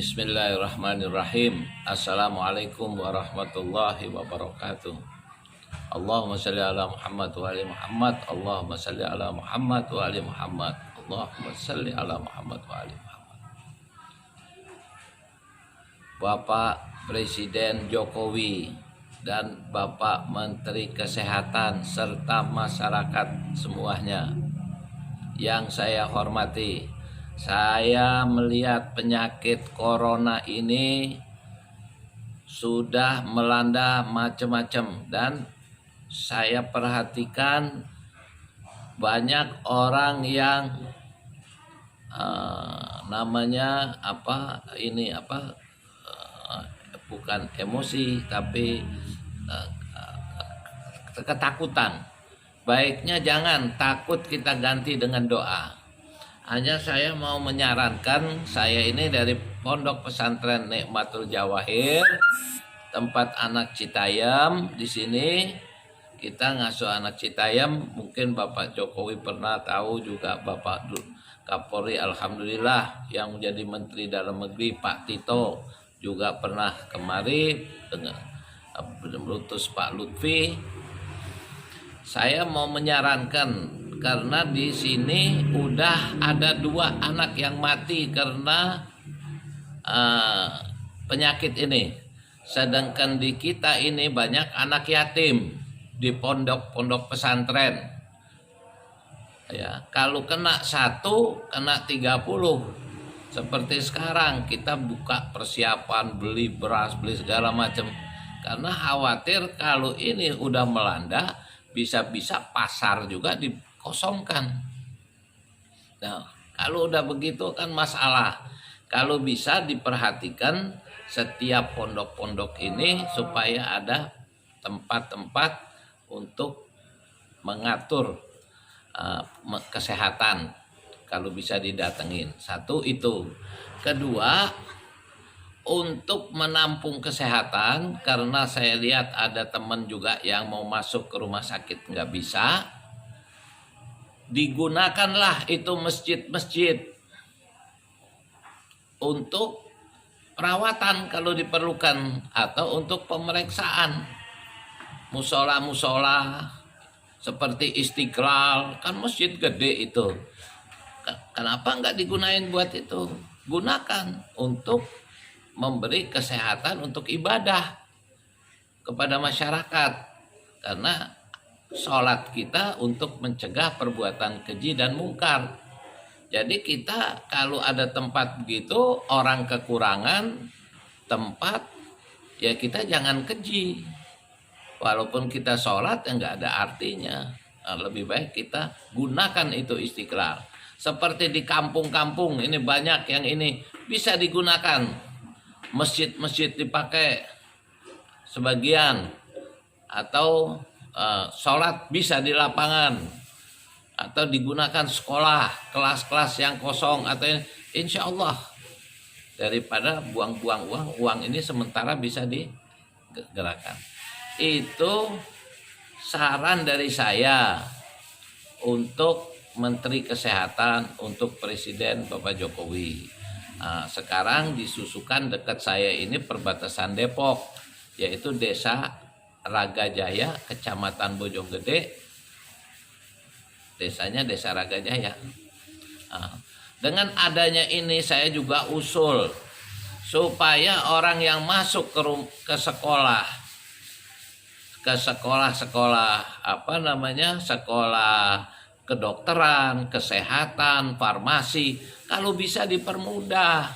Bismillahirrahmanirrahim. Assalamualaikum warahmatullahi wabarakatuh. Allahumma salli ala Muhammad wa ali Muhammad. Allahumma salli ala Muhammad wa ali Muhammad. Allahumma salli ala Muhammad wa ali Muhammad. Bapak Presiden Jokowi dan Bapak Menteri Kesehatan serta masyarakat semuanya yang saya hormati, saya melihat penyakit corona ini sudah melanda macam-macam, dan saya perhatikan banyak orang yang bukan emosi tapi ketakutan. Baiknya jangan takut, kita ganti dengan doa. Hanya saya mau menyarankan, saya ini dari Pondok Pesantren Nikmatul Jawahir, tempat anak Citayam. Di sini kita ngasuh anak Citayam. Mungkin Bapak Jokowi pernah tahu juga, Bapak Kapolri alhamdulillah yang menjadi Menteri Dalam Negeri Pak Tito juga pernah kemari dengan berutus Pak Lutfi. Saya mau menyarankan, karena di sini udah ada 2 anak yang mati karena penyakit ini. Sedangkan di kita ini banyak anak yatim di pondok-pondok pesantren. Ya, kalau kena 1, kena 30. Seperti sekarang kita buka persiapan beli beras, beli segala macam. Karena khawatir kalau ini udah melanda, bisa-bisa pasar juga dikosongkan. Nah, kalau udah begitu kan masalah. Kalau bisa diperhatikan setiap pondok-pondok ini supaya ada tempat-tempat untuk mengatur kesehatan, kalau bisa didatengin. 1 itu. Kedua, untuk menampung kesehatan, karena saya lihat ada teman juga yang mau masuk ke rumah sakit nggak bisa, digunakanlah itu masjid-masjid untuk perawatan kalau diperlukan, atau untuk pemeriksaan. Musola-musola seperti Istiqlal, kan masjid gede itu. Kenapa nggak digunain buat itu? Gunakan untuk memberi kesehatan untuk ibadah kepada masyarakat, karena sholat kita untuk mencegah perbuatan keji dan mungkar. Jadi kita kalau ada tempat begitu, orang kekurangan tempat, ya kita jangan keji. Walaupun kita sholat ya nggak ada artinya. Nah, lebih baik kita gunakan itu Istiqlal. Seperti di kampung-kampung ini banyak yang ini bisa digunakan. Masjid-masjid dipakai sebagian, atau sholat bisa di lapangan, atau digunakan sekolah, kelas-kelas yang kosong, atau insya Allah daripada buang-buang uang ini sementara bisa digerakkan. Itu saran dari saya untuk Menteri Kesehatan, untuk Presiden Bapak Jokowi. Sekarang disusukan dekat saya ini perbatasan Depok, yaitu Desa Ragajaya, Kecamatan Bojonggede. Desanya Desa Ragajaya. Dengan adanya ini saya juga usul supaya orang yang masuk ke sekolah, sekolah kedokteran, kesehatan, farmasi, kalau bisa dipermudah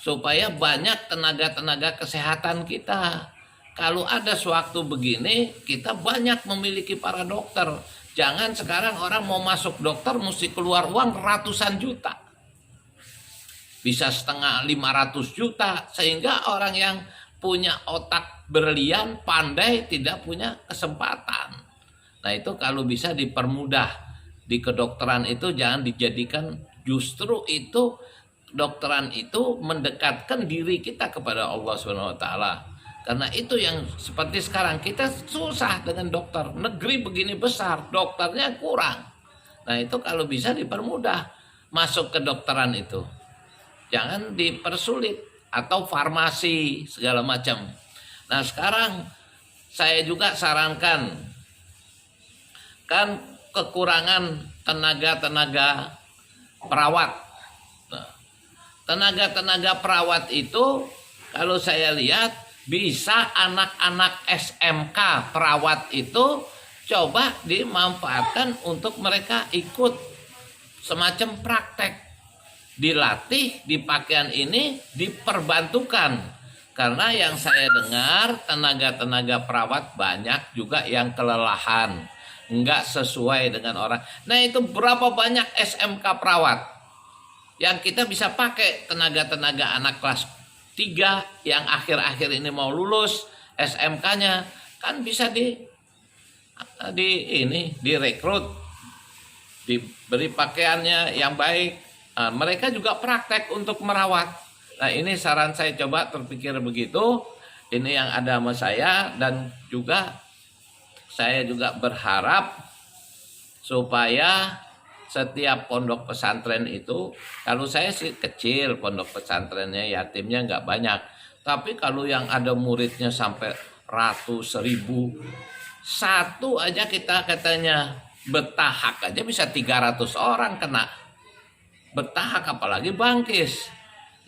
supaya banyak tenaga-tenaga kesehatan kita. Kalau ada sewaktu begini, kita banyak memiliki para dokter. Jangan sekarang orang mau masuk dokter mesti keluar uang ratusan juta. Bisa 500 juta, sehingga orang yang punya otak berlian, pandai, tidak punya kesempatan. Nah, itu kalau bisa dipermudah di kedokteran itu, jangan dijadikan, justru itu kedokteran itu mendekatkan diri kita kepada Allah SWT. Karena itu yang seperti sekarang kita susah dengan dokter. Negeri begini besar, dokternya kurang. Nah, itu kalau bisa dipermudah masuk kedokteran itu. jangan dipersulit, atau farmasi segala macam. Nah sekarang saya juga sarankan, kan kekurangan tenaga-tenaga perawat. Nah, tenaga-tenaga perawat itu kalau saya lihat bisa anak-anak SMK perawat itu coba dimanfaatkan untuk mereka ikut semacam praktek, dilatih di pakaian ini, diperbantukan. Karena yang saya dengar tenaga-tenaga perawat banyak juga yang kelelahan, nggak sesuai dengan orang. Nah itu berapa banyak SMK perawat yang kita bisa pakai, tenaga-tenaga anak kelas 3 yang akhir-akhir ini mau lulus SMK-nya, kan bisa direkrut, diberi pakaiannya yang baik. Nah, mereka juga praktek untuk merawat. Nah ini saran saya, coba terpikir begitu. Ini yang ada sama saya, dan juga saya juga berharap supaya setiap pondok pesantren itu, kalau saya sih kecil pondok pesantrennya, yatimnya nggak banyak, tapi kalau yang ada muridnya sampai ratus ribu, satu aja kita katanya betahak aja bisa 300 orang kena betahak, apalagi bangkis.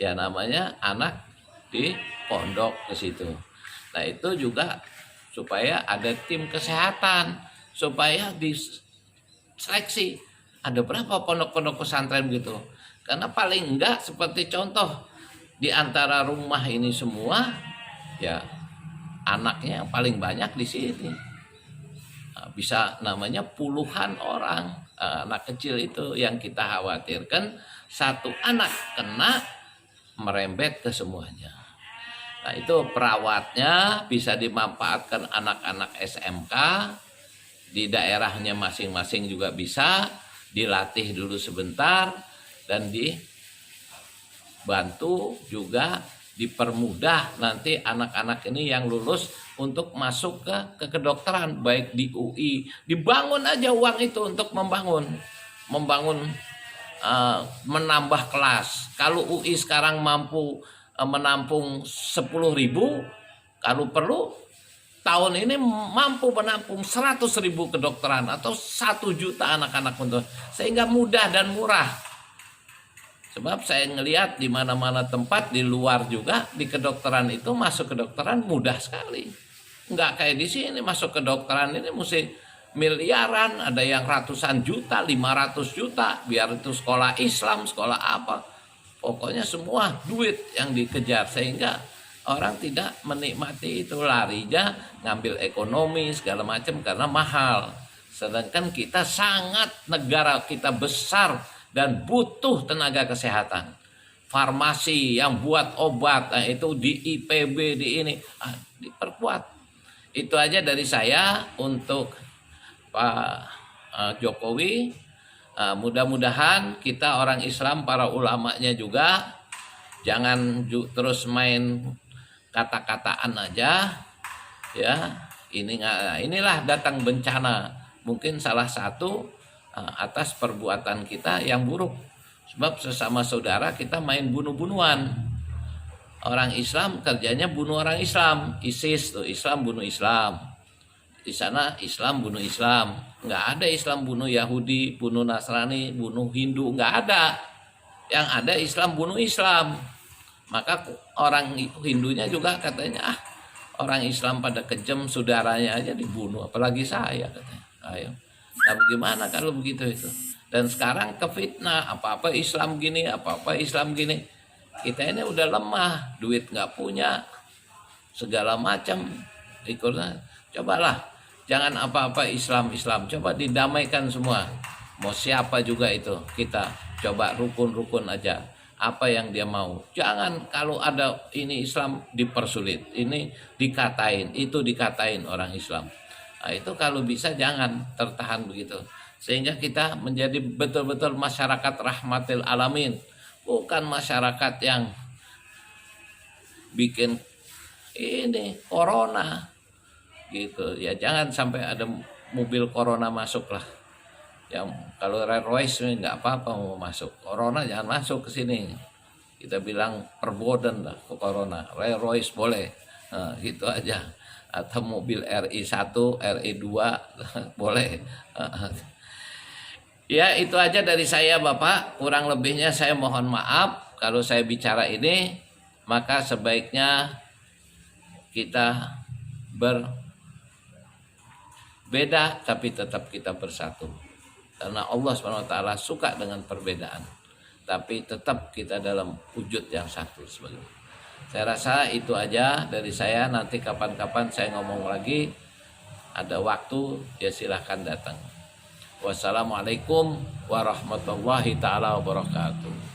Ya namanya anak di pondok ke situ. Nah itu juga supaya ada tim kesehatan, supaya diseleksi. Ada berapa pondok-pondok pesantren gitu? Karena paling enggak seperti contoh di antara rumah ini semua, ya anaknya yang paling banyak di sini. Nah, bisa namanya puluhan orang anak kecil itu, yang kita khawatirkan satu anak kena merembet ke semuanya. Nah itu perawatnya bisa dimanfaatkan anak-anak SMK di daerahnya masing-masing, juga bisa dilatih dulu sebentar dan dibantu juga, dipermudah nanti anak-anak ini yang lulus untuk masuk ke kedokteran, baik di UI. Dibangun aja uang itu untuk membangun menambah kelas. Kalau UI sekarang mampu menampung 10.000, kalau perlu tahun ini mampu menampung 100.000 kedokteran atau 1 juta anak-anak untuk, sehingga mudah dan murah. Sebab saya ngelihat di mana-mana tempat di luar juga di kedokteran itu, masuk kedokteran mudah sekali. Enggak kayak di sini, masuk kedokteran ini mesti miliaran, ada yang ratusan juta, 500 juta, biar itu sekolah Islam, sekolah apa. Pokoknya semua duit yang dikejar, sehingga orang tidak menikmati itu, larinya ngambil ekonomi segala macam karena mahal. Sedangkan kita sangat, negara kita besar dan butuh tenaga kesehatan. Farmasi yang buat obat, nah itu di IPB, di ini diperkuat. Itu aja dari saya untuk Pak Jokowi. Mudah-mudahan kita orang Islam, para ulamanya juga jangan terus main kata-kataan aja ya. Inilah datang bencana, mungkin salah satu atas perbuatan kita yang buruk. Sebab sesama saudara kita main bunuh-bunuhan. Orang Islam kerjanya bunuh orang Islam. ISIS tuh, Islam bunuh Islam. Di sana Islam bunuh Islam. Nggak ada Islam bunuh Yahudi, bunuh Nasrani, bunuh Hindu, nggak ada. Yang ada Islam bunuh Islam. Maka orang Hindunya juga katanya, orang Islam pada kejam, saudaranya aja dibunuh, apalagi saya katanya. Ayo. Nah bagaimana kalau begitu itu? Dan sekarang kefitnah, apa-apa Islam gini, apa-apa Islam gini. Kita ini udah lemah, duit nggak punya, segala macam. Cobalah, jangan apa-apa Islam, coba didamaikan semua. Mau siapa juga itu, kita coba rukun-rukun aja. Apa yang dia mau. Jangan kalau ada ini Islam dipersulit, ini dikatain, itu dikatain orang Islam. Nah, itu kalau bisa jangan tertahan begitu. Sehingga kita menjadi betul-betul masyarakat rahmatil alamin. Bukan masyarakat yang bikin ini corona gitu. Ya jangan sampai ada mobil corona masuk lah. Yang kalau Rolls Royce nggak apa-apa mau masuk, corona jangan masuk ke sini kita bilang perboden lah ke corona. Rolls Royce boleh, nah, gitu aja. Atau mobil RI1, RI2 boleh. Ya itu aja dari saya Bapak, kurang lebihnya saya mohon maaf kalau saya bicara ini, maka sebaiknya kita berbeda tapi tetap kita bersatu. Karena Allah SWT suka dengan perbedaan, tapi tetap kita dalam wujud yang satu. Saya rasa itu aja dari saya, nanti kapan-kapan saya ngomong lagi, ada waktu ya silahkan datang. Wassalamualaikum warahmatullahi taala wabarakatuh.